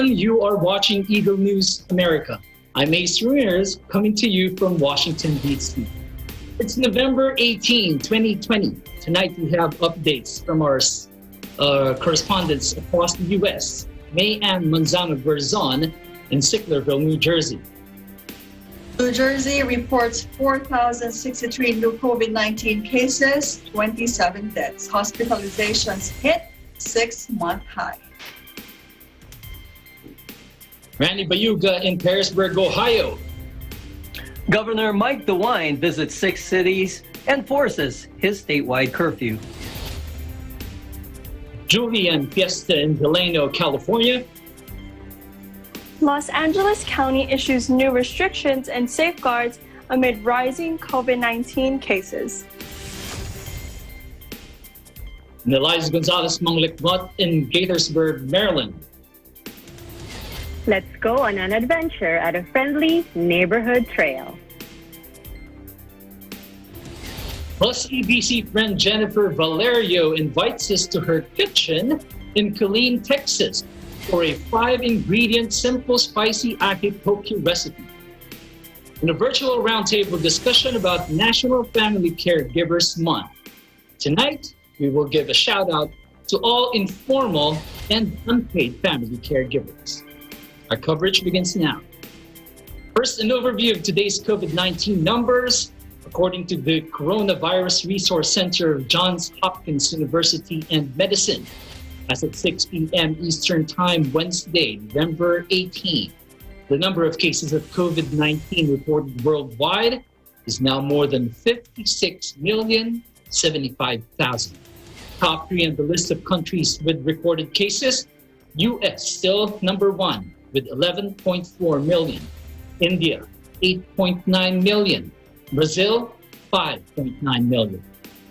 everyone. You are watching Eagle News America. I'm Ace Ruiners, coming to you from Washington, D.C. It's November 18, 2020. Tonight we have updates from our correspondents across the U.S., Mayanne Manzano-Garzon in Sicklerville, New Jersey. New Jersey reports 4,063 new COVID-19 cases, 27 deaths. Hospitalizations hit 6-month high. Randy Bayuga in Parisburg, Ohio. Governor Mike Dewine visits 6 cities and enforces his statewide curfew. Julian Fiesta in Delano, California. Los Angeles County issues new restrictions and safeguards amid rising COVID-19 cases. And Eliza Gonzalez Manglikmot in Gaithersburg, Maryland. Let's go on an adventure at a friendly neighborhood trail. Plus, ABC friend Jennifer Valerio invites us to her kitchen in Killeen, Texas for a 5-ingredient Simple Spicy Ahi Poke recipe. In a virtual roundtable discussion about National Family Caregivers Month. Tonight, we will give a shout out to all informal and unpaid family caregivers. Our coverage begins now. First, an overview of today's COVID-19 numbers. According to the Coronavirus Resource Center of Johns Hopkins University and Medicine, as of 6 p.m. Eastern Time, Wednesday, November 18, the number of cases of COVID-19 reported worldwide is now more than 56,075,000. Top 3 on the list of countries with recorded cases: U.S. still number 1 with 11.4 million, India 8.9 million, Brazil 5.9 million.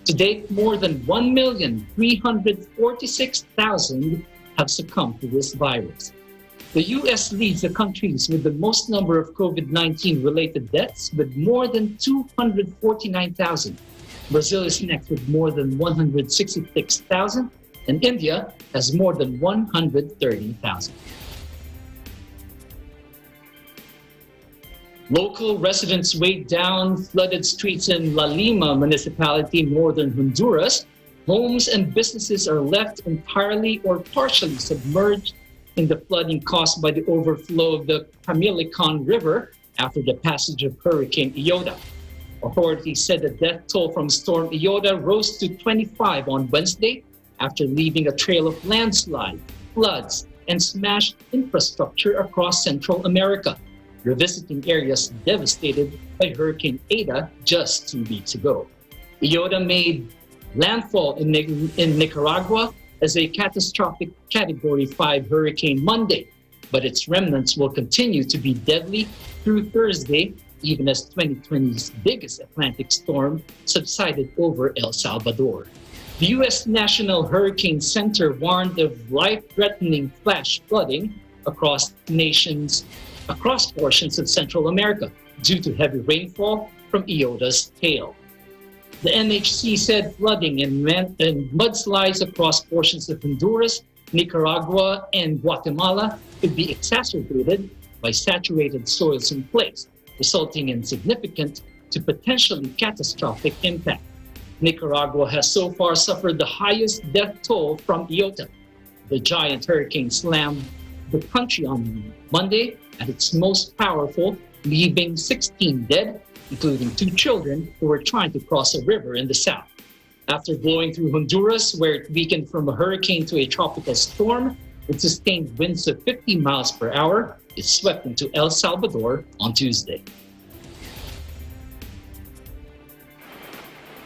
To date, more than 1,346,000 have succumbed to this virus. The U.S. leads the countries with the most number of COVID-19 related deaths with more than 249,000. Brazil is next with more than 166,000, and India has more than 130,000. Local residents weighed down flooded streets in La Lima municipality, Northern Honduras. Homes and businesses are left entirely or partially submerged in the flooding caused by the overflow of the Camilican River after the passage of Hurricane Iota. Authorities said the death toll from Storm Iota rose to 25 on Wednesday after leaving a trail of landslides, floods, and smashed infrastructure across Central America, revisiting areas devastated by Hurricane Eta just 2 weeks ago. Iota made landfall in Nicaragua as a catastrophic Category 5 hurricane Monday, but its remnants will continue to be deadly through Thursday, even as 2020's biggest Atlantic storm subsided over El Salvador. The U.S. National Hurricane Center warned of life-threatening flash flooding across portions of Central America due to heavy rainfall from Iota's tail. The NHC said flooding and mudslides across portions of Honduras, Nicaragua, and Guatemala could be exacerbated by saturated soils in place, resulting in significant to potentially catastrophic impact. Nicaragua has so far suffered the highest death toll from Iota. The giant hurricane slammed the country on Monday at its most powerful, leaving 16 dead, including 2 children who were trying to cross a river in the south. After blowing through Honduras, where it weakened from a hurricane to a tropical storm with sustained winds of 50 miles per hour, it swept into El Salvador on Tuesday.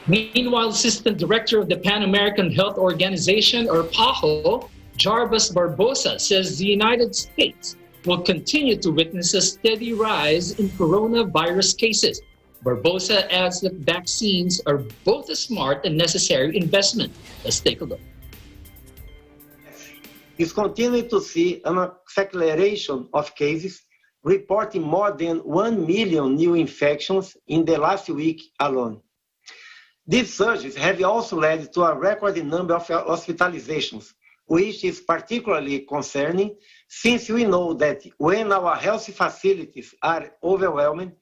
Meanwhile, Assistant Director of the Pan American Health Organization, or PAHO, Jarbas Barbosa, says the United States will continue to witness a steady rise in coronavirus cases. Barbosa adds that vaccines are both a smart and necessary investment. Let's take a look. Is continuing to see an acceleration of cases, reporting more than 1 million new infections in the last week alone. These surges have also led to a record number of hospitalizations, which is particularly concerning since we know that when our health facilities are overwhelmed,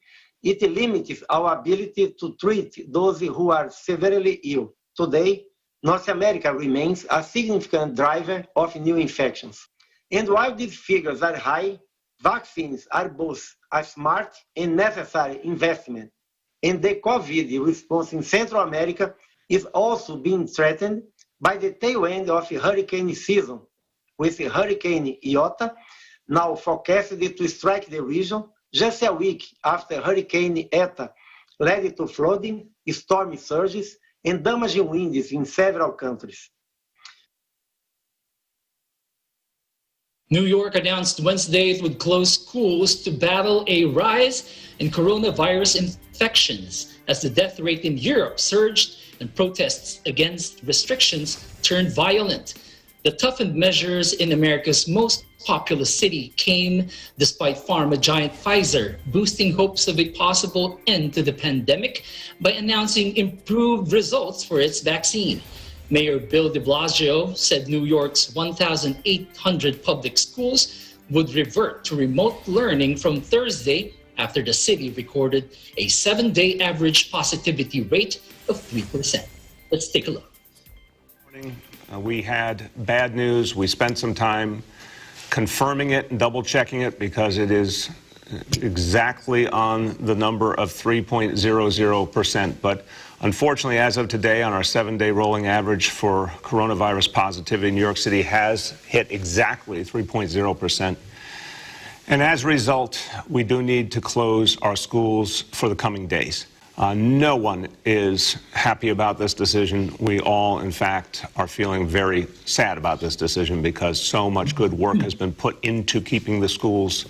it limits our ability to treat those who are severely ill. Today, North America remains a significant driver of new infections. And while these figures are high, vaccines are both a smart and necessary investment. And the COVID response in Central America is also being threatened by the tail end of hurricane season, with Hurricane Iota now forecasted to strike the region just a week after Hurricane Eta led to flooding, storm surges, and damaging winds in several countries. New York announced Wednesday it would close schools to battle a rise in coronavirus infections as the death rate in Europe surged and protests against restrictions turned violent. The toughened measures in America's most populous city came despite pharma giant Pfizer boosting hopes of a possible end to the pandemic by announcing improved results for its vaccine. Mayor Bill de Blasio said New York's 1,800 public schools would revert to remote learning from Thursday after the city recorded a 7-day average positivity rate of 3%. Let's take a look. We had bad news. We spent some time confirming it and double checking it because it is exactly on the number of 3.00%. But unfortunately, as of today, on our 7-day rolling average for coronavirus positivity, New York City has hit exactly 3.0%. And as a result, we do need to close our schools for the coming days. No one is happy about this decision. We all, in fact, are feeling very sad about this decision because so much good work has been put into keeping the schools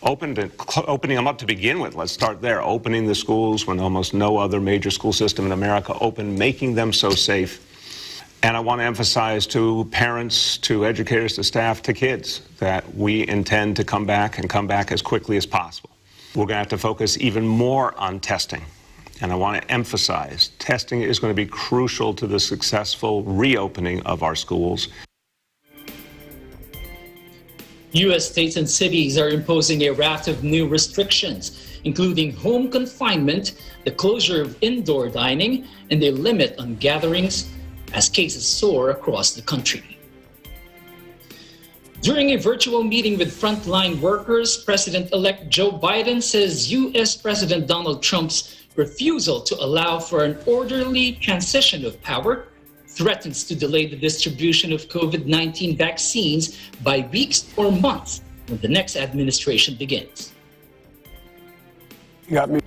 open, opening them up to begin with. Let's start there. Opening the schools when almost no other major school system in America opened, making them so safe. And I want to emphasize to parents, to educators, to staff, to kids that we intend to come back and come back as quickly as possible. We're going to have to focus even more on testing. And I want to emphasize, testing is going to be crucial to the successful reopening of our schools. U.S. states and cities are imposing a raft of new restrictions, including home confinement, the closure of indoor dining, and a limit on gatherings as cases soar across the country. During a virtual meeting with frontline workers, President-elect Joe Biden says U.S. President Donald Trump's refusal to allow for an orderly transition of power threatens to delay the distribution of COVID-19 vaccines by weeks or months when the next administration begins. You got me.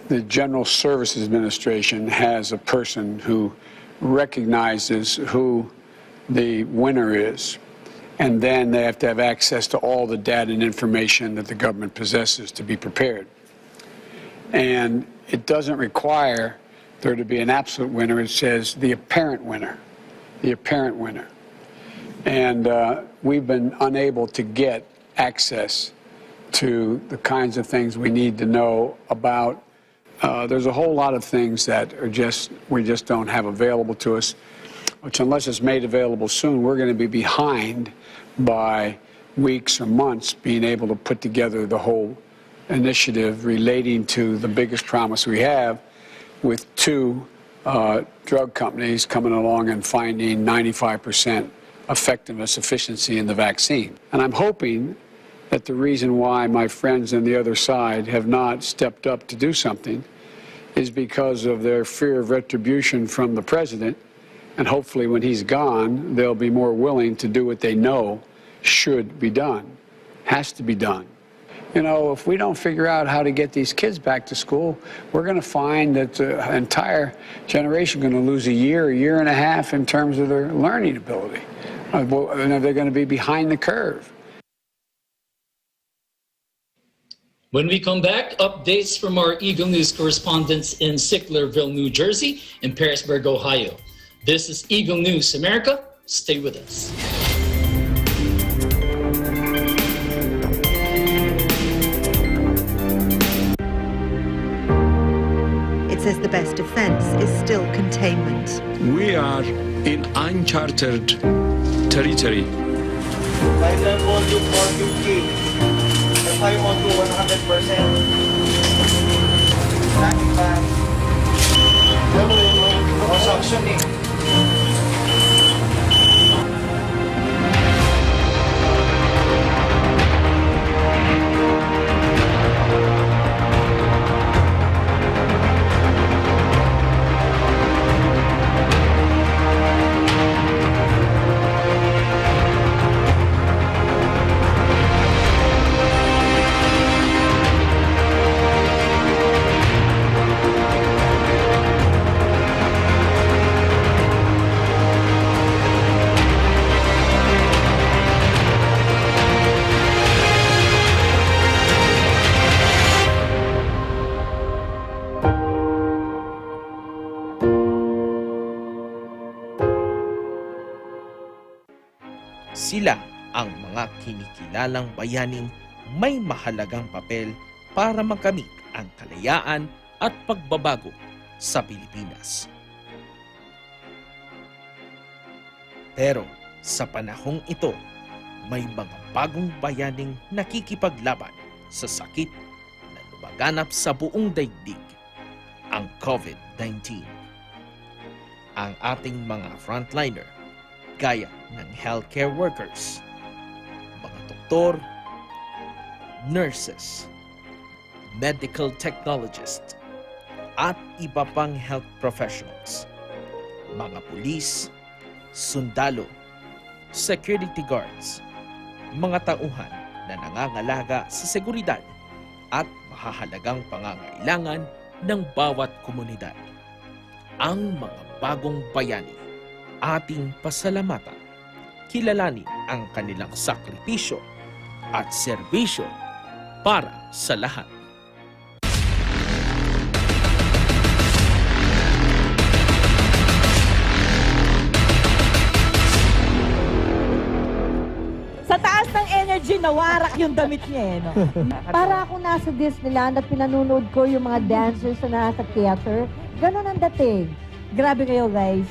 The General Services Administration has a person who recognizes who the winner is, and then they have to have access to all the data and information that the government possesses to be prepared. And it doesn't require there to be an absolute winner. It says the apparent winner, the apparent winner. And we've been unable to get access to the kinds of things we need to know about. There's a whole lot of things that are we just don't have available to us, which unless it's made available soon, we're going to be behind by weeks or months being able to put together the whole initiative relating to the biggest promise we have with two drug companies coming along and finding 95% effectiveness, efficiency in the vaccine. And I'm hoping that the reason why my friends on the other side have not stepped up to do something is because of their fear of retribution from the president. And hopefully when he's gone, they'll be more willing to do what they know should be done, has to be done. You know, if we don't figure out how to get these kids back to school, we're going to find that the entire generation is going to lose a year and a half in terms of their learning ability. They're going to be behind the curve. When we come back, updates from our Eagle News correspondents in Sicklerville, New Jersey, and Parisburg, Ohio. This is Eagle News America. Stay with us. says the best defense is still containment. We are in uncharted territory. Vital volume 450. If I want to 100%. Tracking back. Construction. Sila ang mga kinikilalang bayaning may mahalagang papel para makamit ang kalayaan at pagbabago sa Pilipinas. Pero sa panahong ito, may mga bagong bayaning nakikipaglaban sa sakit na lumaganap sa buong daigdig, ang COVID-19. Ang ating mga frontliner, gaya ng healthcare workers, mga doktor, nurses, medical technologists, at iba pang health professionals, mga pulis, sundalo, security guards, mga tauhan na nangangalaga sa seguridad at mahahalagang pangangailangan ng bawat komunidad. Ang mga bagong bayani, ating pasalamatan. Kilalanin ang kanilang sakripisyo at serbisyo para sa lahat. Sa taas ng energy, nawarak yung damit niya eh, no? Para ako nasa Disneyland at pinanunood ko yung mga dancers na nasa theater, ganun ang dating. Grabe kayo, guys.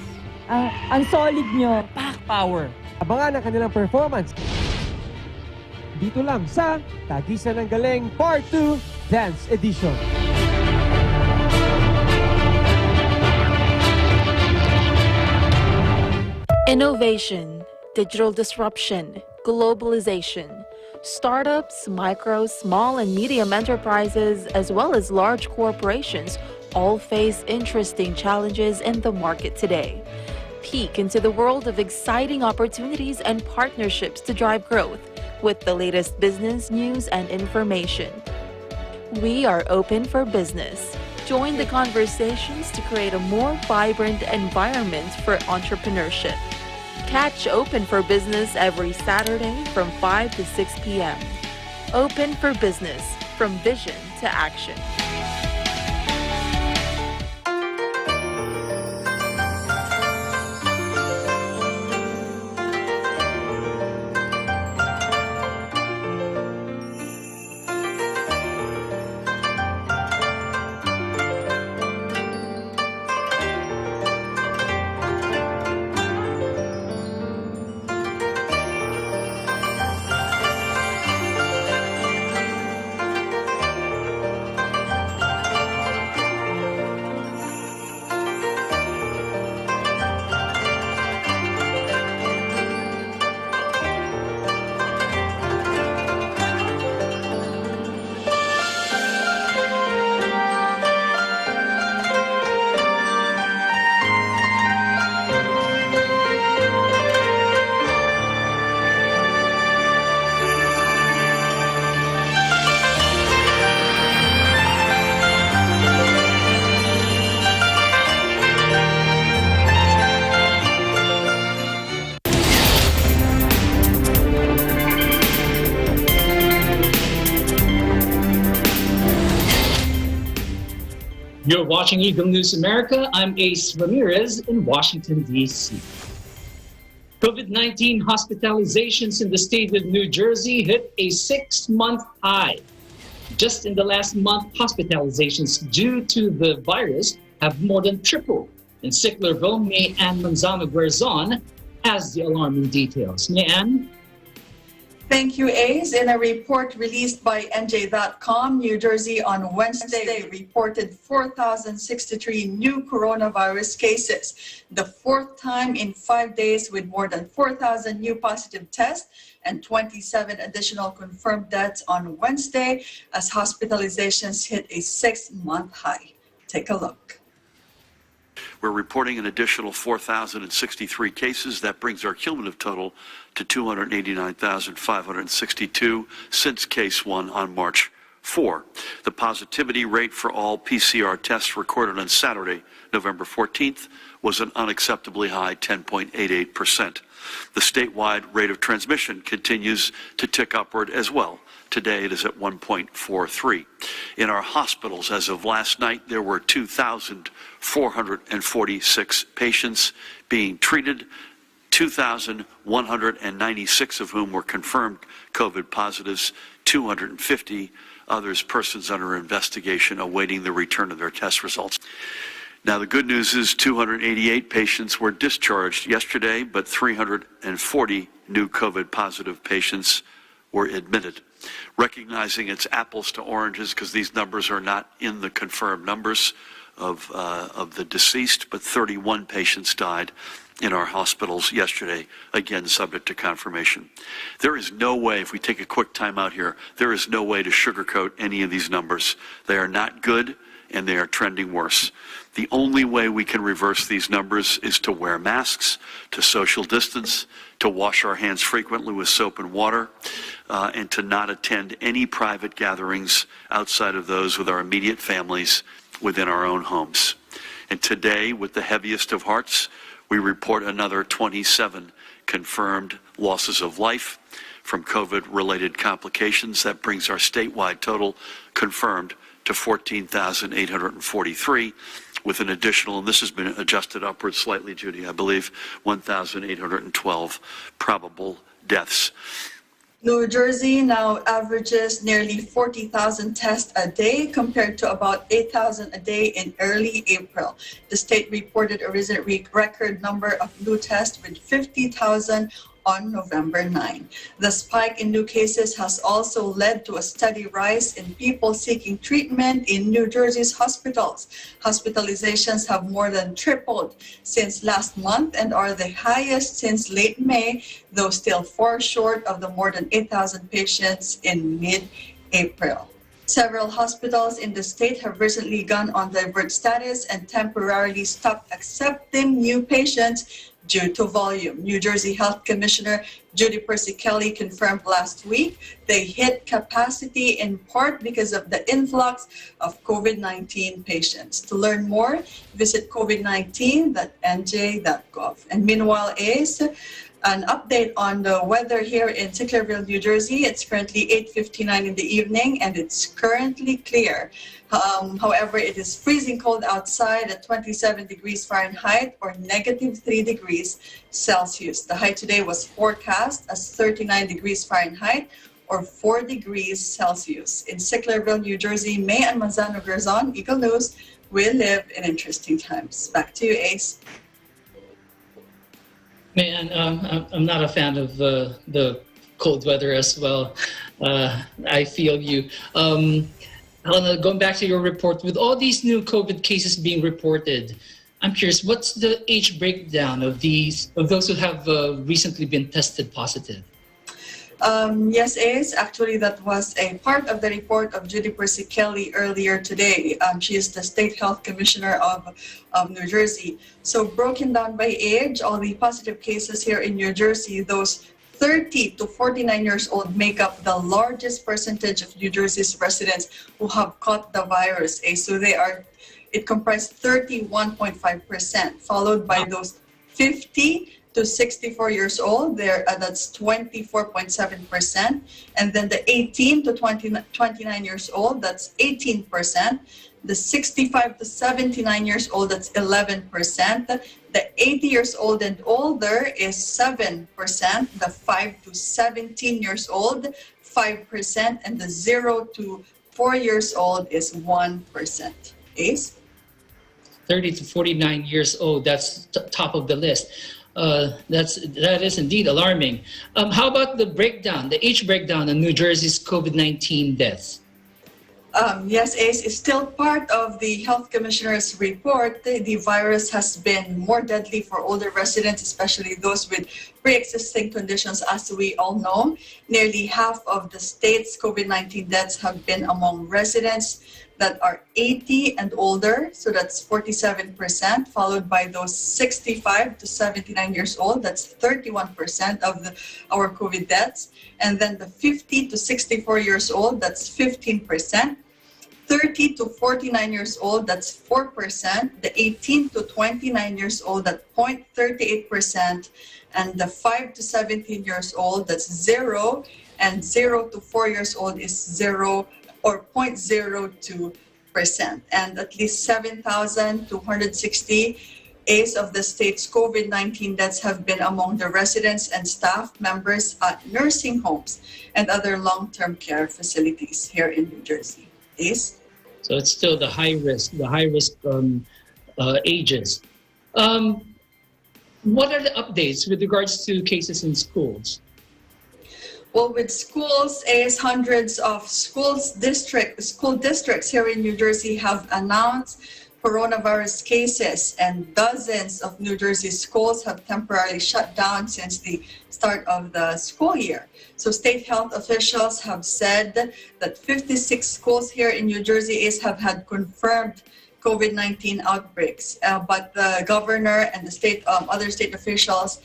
Ang solid nyo. Pack power. Abangan ang kanilang performance. Dito lang sa Tagisan ng Galing Part 2 Dance Edition. Innovation, digital disruption, globalization. Startups, micro, small, and medium enterprises, as well as large corporations, all face interesting challenges in the market today. Peek into the world of exciting opportunities and partnerships to drive growth with the latest business news and information. We are open for business. Join the conversations to create a more vibrant environment for entrepreneurship. Catch Open for Business every Saturday from 5 to 6 p.m. Open for Business, from vision to action. You're watching Eagle News America. I'm Ace Ramirez in Washington, D.C. COVID-19 hospitalizations in the state of New Jersey hit a 6-month high. Just in the last month, hospitalizations due to the virus have more than tripled. In Sicklerville, May Ann Manzano Guerzon has the alarming details. May Ann? Thank you, Ace. In a report released by NJ.com, New Jersey on Wednesday reported 4,063 new coronavirus cases, the fourth time in 5 days with more than 4,000 new positive tests and 27 additional confirmed deaths on Wednesday as hospitalizations hit a 6-month high. Take a look. We're reporting an additional 4,063 cases. That brings our cumulative total to 289,562 since case 1 on March 4. The positivity rate for all PCR tests recorded on Saturday, November 14th, was an unacceptably high 10.88%. The statewide rate of transmission continues to tick upward as well. Today it is at 1.43. In our hospitals, as of last night, there were 2,446 patients being treated, 2,196 of whom were confirmed COVID positives, 250 others persons under investigation awaiting the return of their test results. Now, the good news is 288 patients were discharged yesterday, but 340 new COVID positive patients were admitted. Recognizing it's apples to oranges because these numbers are not in the confirmed numbers of the deceased, but 31 patients died in our hospitals yesterday, again subject to confirmation. There is no way, if we take a quick time out here, there is no way to sugarcoat any of these numbers. They are not good and they are trending worse. The only way we can reverse these numbers is to wear masks, to social distance, to wash our hands frequently with soap and water, and to not attend any private gatherings outside of those with our immediate families within our own homes. And today, with the heaviest of hearts, we report another 27 confirmed losses of life from COVID-related complications. That brings our statewide total confirmed to 14,843, with an additional, and this has been adjusted upward slightly, Judy, I believe, 1,812 probable deaths. New Jersey now averages nearly 40,000 tests a day compared to about 8,000 a day in early April. The state reported a recent record number of new tests with 50,000 on November 9. The spike in new cases has also led to a steady rise in people seeking treatment in New Jersey's hospitals. Hospitalizations have more than tripled since last month and are the highest since late May, though still far short of the more than 8,000 patients in mid-April. Several hospitals in the state have recently gone on divert status and temporarily stopped accepting new patients due to volume. New Jersey Health Commissioner Judy Percy-Kelly confirmed last week they hit capacity in part because of the influx of COVID-19 patients. To learn more, visit covid19.nj.gov. And meanwhile, Ace, an update on the weather here in Sicklerville, New Jersey. It's currently 8:59 in the evening and it's currently clear. However, it is freezing cold outside at 27 degrees Fahrenheit or -3 degrees Celsius. The high today was forecast as 39 degrees Fahrenheit or 4 degrees Celsius. In Sicklerville, New Jersey, May and Manzano Guerzon, Eagle News, we live in interesting times. Back to you, Ace. Man, I'm not a fan of the cold weather as well. I feel you. Going back to your report, with all these new COVID cases being reported, I'm curious, what's the age breakdown of those who have recently been tested positive? Yes, Ace, actually that was a part of the report of Judy Percy-Kelly earlier today. She is the State Health Commissioner of New Jersey. So broken down by age, all the positive cases here in New Jersey, those 30 to 49 years old make up the largest percentage of New Jersey's residents who have caught the virus. So it comprised 31.5%, followed by those 50 to 64 years old, that's 24.7%. And then the 18 to 29 years old, that's 18%. The 65 to 79 years old, that's 11%. The 80 years old and older is 7%. The 5 to 17 years old, 5%. And the 0 to 4 years old is 1%. Ace? 30 to 49 years old, that's top of the list. That is indeed alarming. How about the breakdown, the age breakdown on New Jersey's COVID-19 deaths? Yes, Ace, is still part of the Health Commissioner's report. The virus has been more deadly for older residents, especially those with pre-existing conditions, as we all know. Nearly half of the state's COVID-19 deaths have been among residents that are 80 and older, so that's 47%, followed by those 65 to 79 years old, that's 31% of our COVID deaths. And then the 50 to 64 years old, that's 15%. 30 to 49 years old, that's 4%. The 18 to 29 years old, that's 0.38%. And the 5 to 17 years old, that's 0. And 0 to 4 years old is 0 or 0.02%. And at least 7,260 A's of the state's COVID-19 deaths have been among the residents and staff members at nursing homes and other long-term care facilities here in New Jersey. Ace? So it's still the high risk ages. What are the updates with regards to cases in schools? Well, with schools, Ace, hundreds of school districts here in New Jersey have announced coronavirus cases, and dozens of New Jersey schools have temporarily shut down since the start of the school year. So state health officials have said that 56 schools here in New Jersey have had confirmed COVID-19 outbreaks, but the governor and the other state officials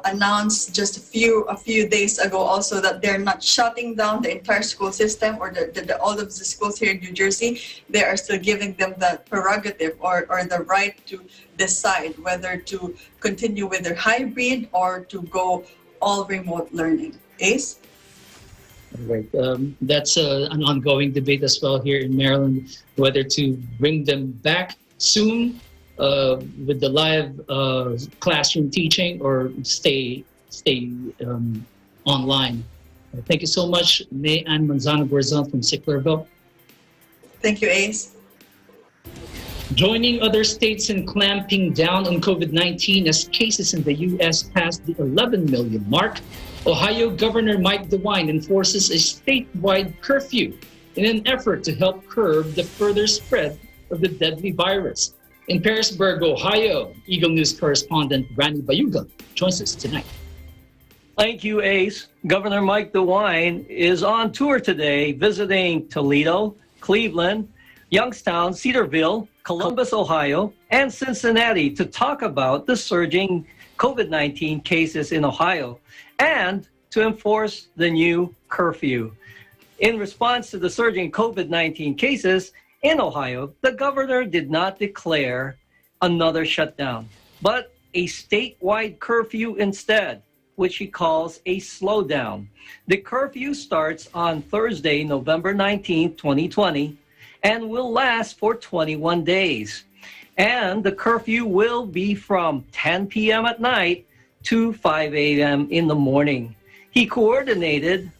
announced just a few days ago also that they're not shutting down the entire school system or all of the schools here in New Jersey. They are still giving them the prerogative or the right to decide whether to continue with their hybrid or to go all remote learning. Ace? Right. That's an ongoing debate as well here in Maryland, whether to bring them back soon with the live classroom teaching or stay online. Thank you so much, May Ann Manzano-Gorzon from Sicklerville. Thank you, Ace. Joining other states in clamping down on COVID-19 as cases in the U.S. passed the 11 million mark, Ohio Governor Mike Dewine enforces a statewide curfew in an effort to help curb the further spread of the deadly virus. In Parisburg, Ohio, Eagle News correspondent Randy Bayuga joins us tonight. Thank you, Ace. Governor Mike Dewine is on tour today, visiting Toledo, Cleveland, Youngstown, Cedarville, Columbus, Ohio, and Cincinnati to talk about the surging COVID-19 cases in Ohio and to enforce the new curfew. In response to the surging COVID-19 cases in Ohio, the governor did not declare another shutdown, but a statewide curfew instead, which he calls a slowdown. The curfew starts on Thursday, November 19, 2020, and will last for 21 days. And the curfew will be from 10 p.m. at night to 5 a.m. in the morning. He coordinated